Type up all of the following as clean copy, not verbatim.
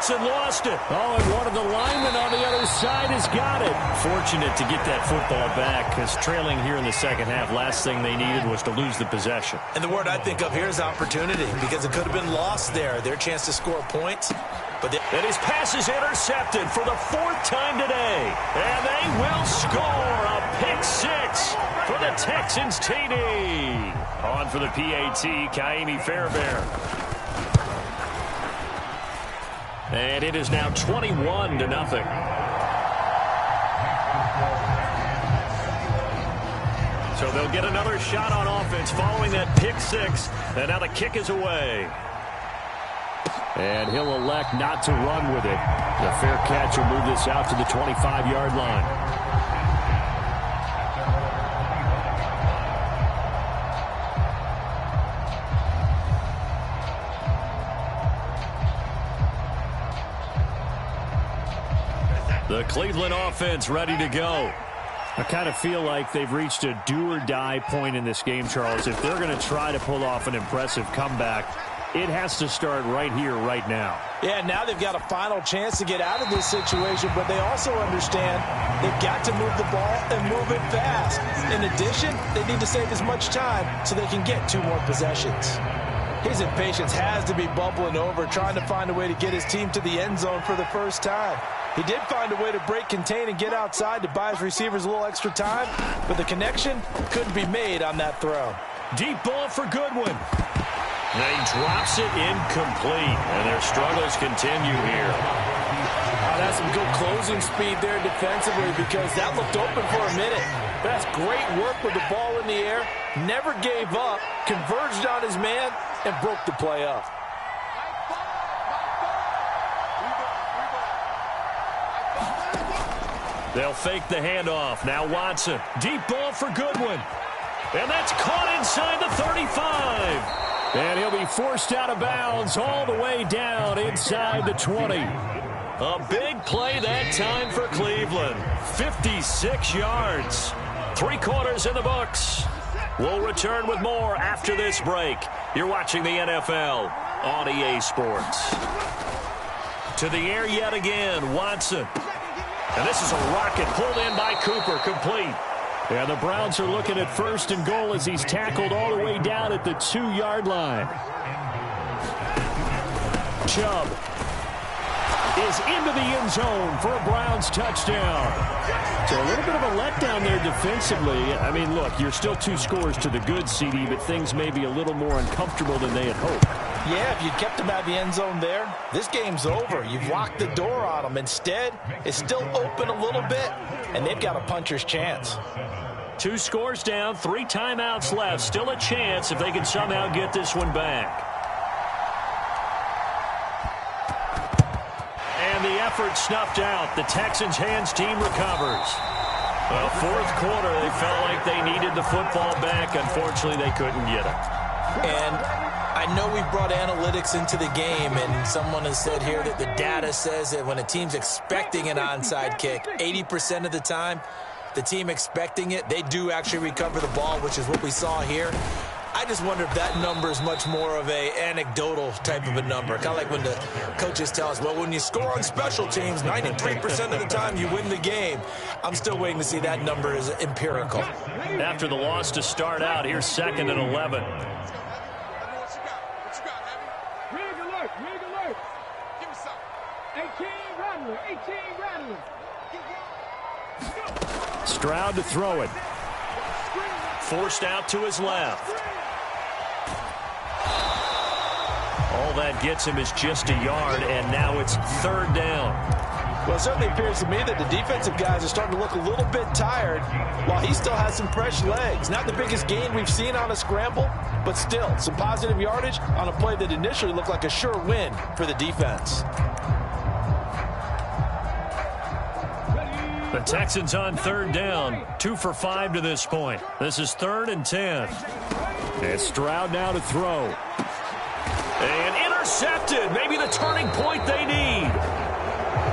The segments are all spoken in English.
gets it, lost it. Oh, and one of the linemen on the other side has got it. Fortunate to get that football back, because trailing here in the second half, last thing they needed was to lose the possession. And the word I think of here is opportunity, because it could have been lost there. Their chance to score points. And his pass is intercepted for the fourth time today. And they will score a pick six for the Texans TD. On for the PAT, Kaimi Fairbairn. And it is now 21-0. So they'll get another shot on offense following that pick six. And now the kick is away. And he'll elect not to run with it. The fair catch will move this out to the 25-yard line. The Cleveland offense ready to go. I kind of feel like they've reached a do-or-die point in this game, Charles. If they're going to try to pull off an impressive comeback, it has to start right here, right now. Yeah, now they've got a final chance to get out of this situation, but they also understand they've got to move the ball and move it fast. In addition, they need to save as much time so they can get 2 more possessions. His impatience has to be bubbling over, trying to find a way to get his team to the end zone for the first time. He did find a way to break contain and get outside to buy his receivers a little extra time, but the connection couldn't be made on that throw. Deep ball for Goodwin. They drops it incomplete, and their struggles continue here. That's some good closing speed there defensively, because that looked open for a minute. That's great work with the ball in the air. Never gave up, converged on his man, and broke the play up. They'll fake the handoff. Now Watson. Deep ball for Goodwin. And that's caught inside the 35. And he'll be forced out of bounds all the way down inside the 20. A big play that time for Cleveland. 56 yards. 3 quarters in the books. We'll return with more after this break. You're watching the NFL on EA Sports. To the air yet again, Watson. And this is a rocket pulled in by Cooper, complete. And the Browns are looking at 1st and goal as he's tackled all the way down at the 2-yard line. Chubb is into the end zone for a Browns touchdown. So a little bit of a letdown there defensively. I mean, look, you're still 2 scores to the good, CD, but things may be a little more uncomfortable than they had hoped. Yeah, if you kept him out of the end zone there, this game's over. You've locked the door on him. Instead, it's still open a little bit, and they've got a puncher's chance. 2 scores down, 3 timeouts left. Still a chance if they can somehow get this one back. And the effort snuffed out. The Texans' hands team recovers. Well, 4th quarter, they felt like they needed the football back. Unfortunately, they couldn't get it. And I know we brought analytics into the game, and someone has said here that the data says that when a team's expecting an onside kick, 80% of the time, the team expecting it, they do actually recover the ball, which is what we saw here. I just wonder if that number is much more of a anecdotal type of a number. Kind of like when the coaches tell us, well, when you score on special teams, 93% of the time you win the game. I'm still waiting to see that number is empirical. After the loss to start out, here's 2nd and 11. Stroud to throw it. Forced out to his left. All that gets him is just a yard, and now it's 3rd down. Well, it certainly appears to me that the defensive guys are starting to look a little bit tired while he still has some fresh legs. Not the biggest gain we've seen on a scramble, but still some positive yardage on a play that initially looked like a sure win for the defense. The Texans on 3rd down, 2 for 5 to this point. This is 3rd and 10. And Stroud now to throw. And intercepted. Maybe the turning point they need.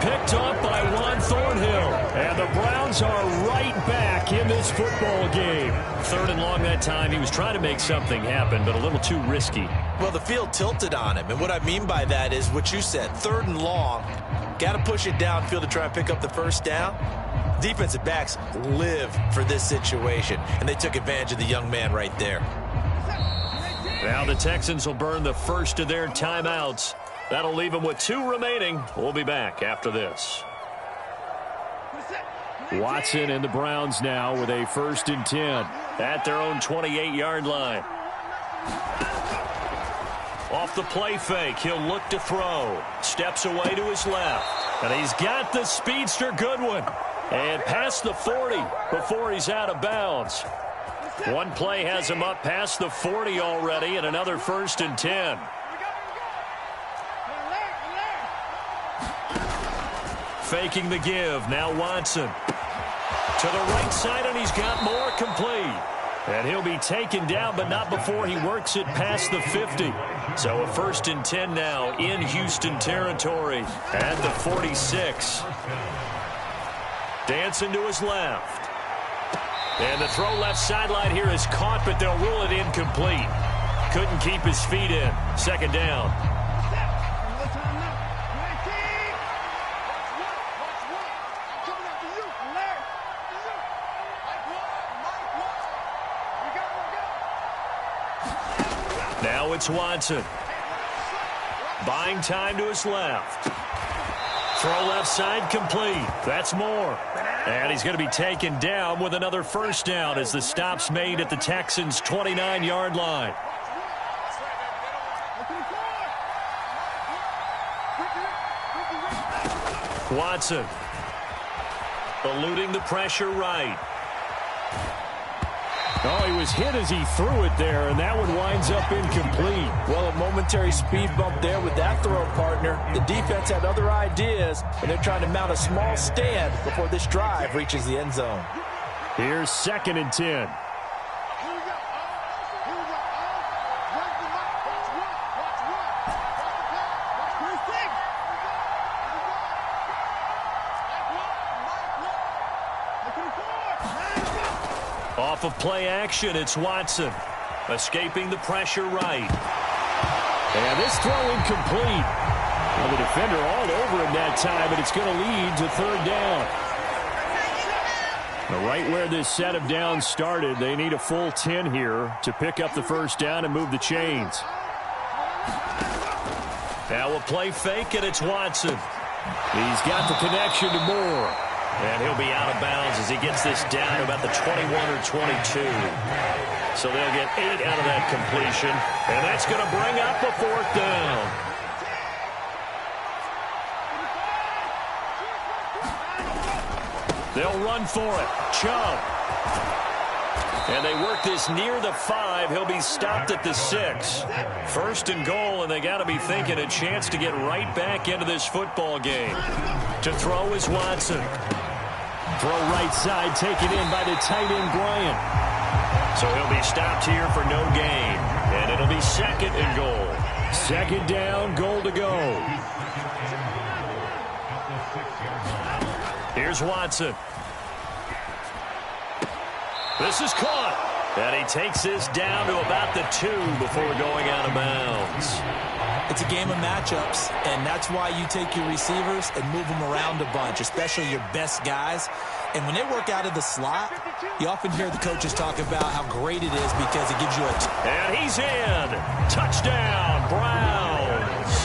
Picked up by Juan Thornhill. And the Browns are right back in this football game. 3rd and long that time. He was trying to make something happen, but a little too risky. Well, the field tilted on him, and what I mean by that is what you said, 3rd and long. Got to push it downfield to try and pick up the first down. Defensive backs live for this situation, and they took advantage of the young man right there. Now the Texans will burn the first of their timeouts. That'll leave them with 2 remaining. We'll be back after this. Watson and the Browns now with a 1st and 10 at their own 28-yard line. Off the play fake, he'll look to throw. Steps away to his left. And he's got the speedster Goodwin. And past the 40 before he's out of bounds. One play has him up past the 40 already, and another 1st and 10. Faking the give, now Watson. To the right side, and he's got more complete. And he'll be taken down, but not before he works it past the 50. So a 1st and 10 now in Houston territory at the 46. Dancing to his left. And the throw left sideline here is caught, but they'll rule it incomplete. Couldn't keep his feet in. 2nd down. Now it's Watson. Buying time to his left. Throw left side complete. That's more. And he's going to be taken down with another 1st down as the stop's made at the Texans' 29-yard line. Watson. Eluding the pressure right. Oh, he was hit as he threw it there, and that one winds up incomplete. Well, a momentary speed bump there with that throw, partner. The defense had other ideas, and they're trying to mount a small stand before this drive reaches the end zone. Here's 2nd and 10. Off of play action, it's Watson. Escaping the pressure right. And this throw incomplete. Well, the defender all over him that time, and it's going to lead to 3rd down. Now, right where this set of downs started, they need a full 10 here to pick up the 1st down and move the chains. Now a play fake, and it's Watson. He's got the connection to Moore. And he'll be out of bounds as he gets this down to about the 21 or 22. So they'll get 8 out of that completion. And that's going to bring up a 4th down. They'll run for it. Chubb. And they work this near the 5. He'll be stopped at the 6. 1st and goal, and they got to be thinking a chance to get right back into this football game. To throw is Watson. Throw right side, taken in by the tight end, Bryant. So he'll be stopped here for no gain. And it'll be 2nd and goal. 2nd down, goal to go. Here's Watson. This is caught. And he takes this down to about the 2 before going out of bounds. It's a game of matchups, and that's why you take your receivers and move them around a bunch, especially your best guys. And when they work out of the slot, you often hear the coaches talk about how great it is because it gives you a... And he's in. Touchdown, Browns.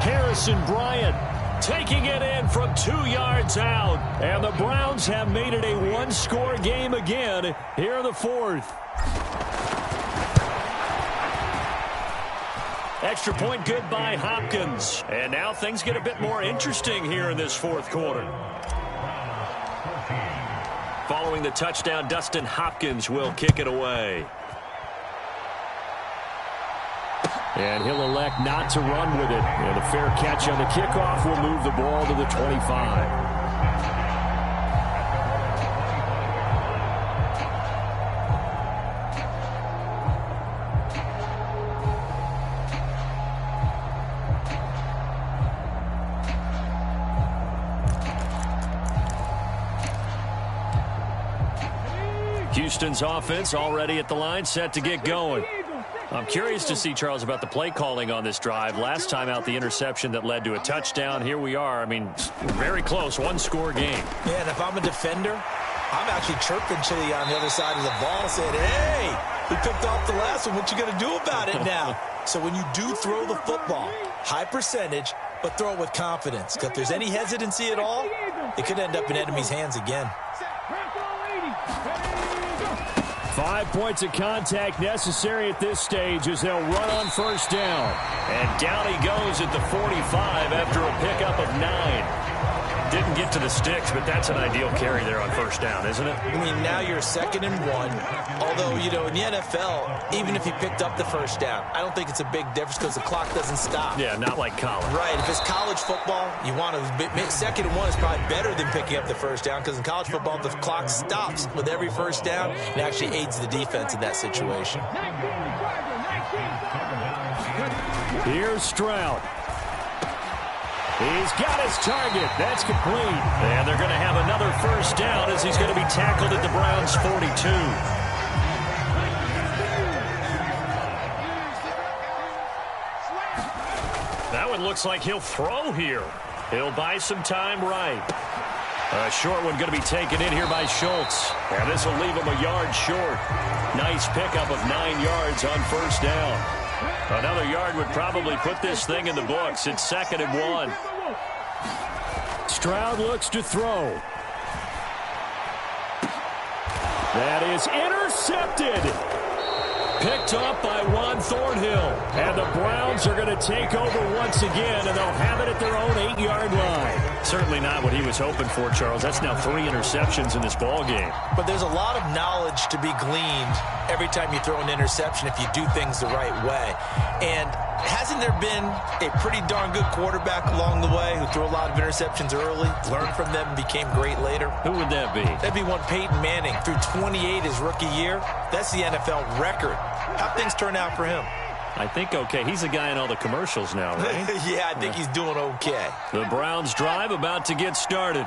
Harrison Bryant taking it in from 2 yards out. And the Browns have made it a one-score game again here in the 4th. Extra point good by Hopkins. And now things get a bit more interesting here in this 4th quarter. Following the touchdown, Dustin Hopkins will kick it away. And he'll elect not to run with it. And a fair catch on the kickoff will move the ball to the 25. Houston's offense already at the line, set to get going. I'm curious to see, Charles, about the play calling on this drive. Last time out, the interception that led to a touchdown. Here we are. I mean, very close, one-score game. Yeah, and if I'm a defender, I'm actually chirping Chili on the other side of the ball, saying, hey, we picked off the last one. What you going to do about it now? So when you do throw the football, high percentage, but throw it with confidence. Because if there's any hesitancy at all, it could end up in enemy's hands again. 5 points of contact necessary at this stage as they'll run on first down. And down he goes at the 45 after a pickup of 9. Didn't get to the sticks, but that's an ideal carry there on first down, isn't it? I mean, now you're 2nd and 1. Although, you know, in the NFL, even if you picked up the first down, I don't think it's a big difference because the clock doesn't stop. Yeah, not like college. Right. If it's college football, you want to 2nd and 1 is probably better than picking up the first down because in college football, the clock stops with every first down and actually aids the defense in that situation. Here's Stroud. He's got his target. That's complete. And they're going to have another first down as he's going to be tackled at the Browns' 42. That one looks like he'll throw here. He'll buy some time right. A short one going to be taken in here by Schultz. And this will leave him a yard short. Nice pickup of 9 yards on first down. Another yard would probably put this thing in the books. It's 2nd and 1. Stroud looks to throw. That is intercepted. Picked up by Juan Thornhill. And the Browns are going to take over once again, and they'll have it at their own 8-yard line. Certainly not what he was hoping for, Charles. That's now 3 interceptions in this ball game. But there's a lot of knowledge to be gleaned every time you throw an interception if you do things the right way. And hasn't there been a pretty darn good quarterback along the way who threw a lot of interceptions early, learned from them, and became great later? Who would that be? That'd be one Peyton Manning. Threw 28 his rookie year. That's the NFL record. How'd things turn out for him? I think okay. He's the guy in all the commercials now, right? Yeah, I think he's doing okay. The Browns drive about to get started.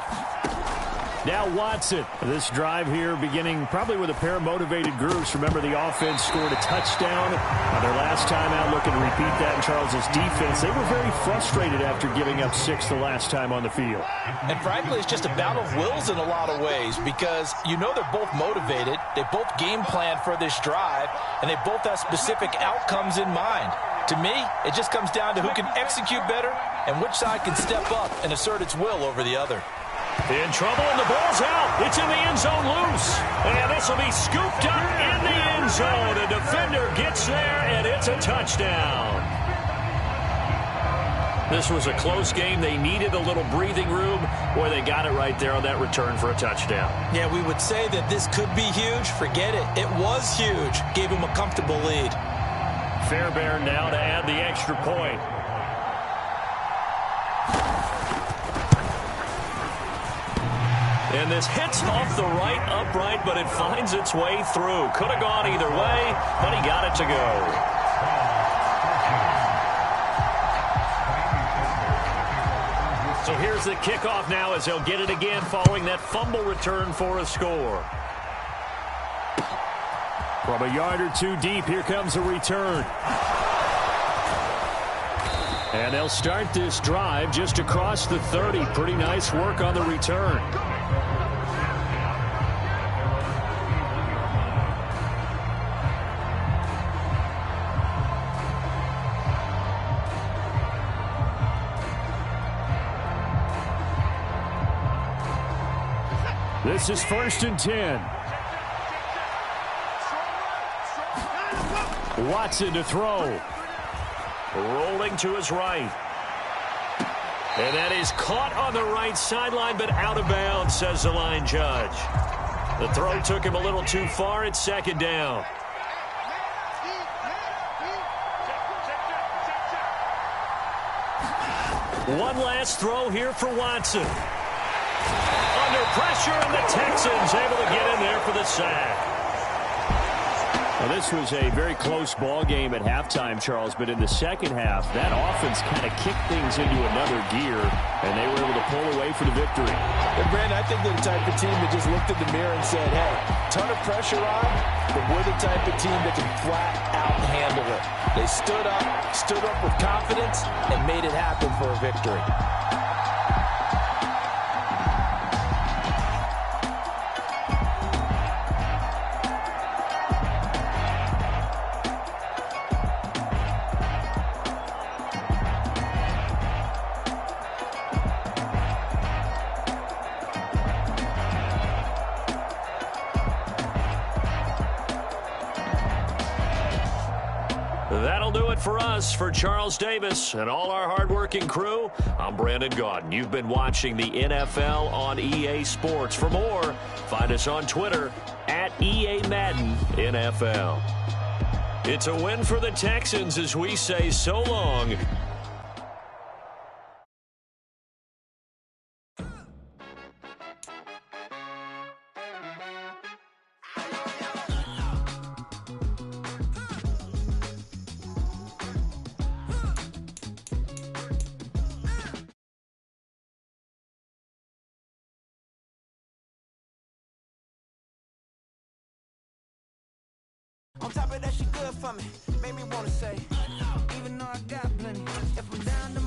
Now Watson. This drive here beginning probably with a pair of motivated groups. Remember, the offense scored a touchdown on their last time out. Looking to repeat that in Charles's defense. They were very frustrated after giving up 6 the last time on the field. And frankly, it's just a battle of wills in a lot of ways because you know they're both motivated. They both game plan for this drive, and they both have specific outcomes in mind. To me, it just comes down to who can execute better and which side can step up and assert its will over the other. In trouble, and the ball's out. It's in the end zone loose. And this will be scooped up in the end zone. A defender gets there, and it's a touchdown. This was a close game. They needed a little breathing room. Boy, they got it right there on that return for a touchdown. Yeah, we would say that this could be huge. Forget it. It was huge. Gave him a comfortable lead. Fairbairn now to add the extra point. And this hits off the right upright, but it finds its way through. Could have gone either way, but he got it to go. So here's the kickoff now as he'll get it again following that fumble return for a score. From a yard or two deep, here comes a return. And they'll start this drive just across the 30. Pretty nice work on the return. This is 1st and 10. Watson to throw. Rolling to his right. And that is caught on the right sideline, but out of bounds, says the line judge. The throw took him a little too far. It's 2nd down. One last throw here for Watson. Under pressure, and the Texans able to get in there for the sack. Well, this was a very close ball game at halftime, Charles, but in the second half, that offense kind of kicked things into another gear, and they were able to pull away for the victory. And, Brandon, I think they're the type of team that just looked in the mirror and said, hey, ton of pressure on, but we're the type of team that can flat out handle it. They stood up with confidence, and made it happen for a victory. That'll do it for us. For Charles Davis and all our hardworking crew, I'm Brandon Gaudin. You've been watching the NFL on EA Sports. For more, find us on Twitter at EA Madden NFL. It's a win for the Texans as we say so long. On top of that, she good for me. Made me wanna say, even though I got plenty, if I'm down to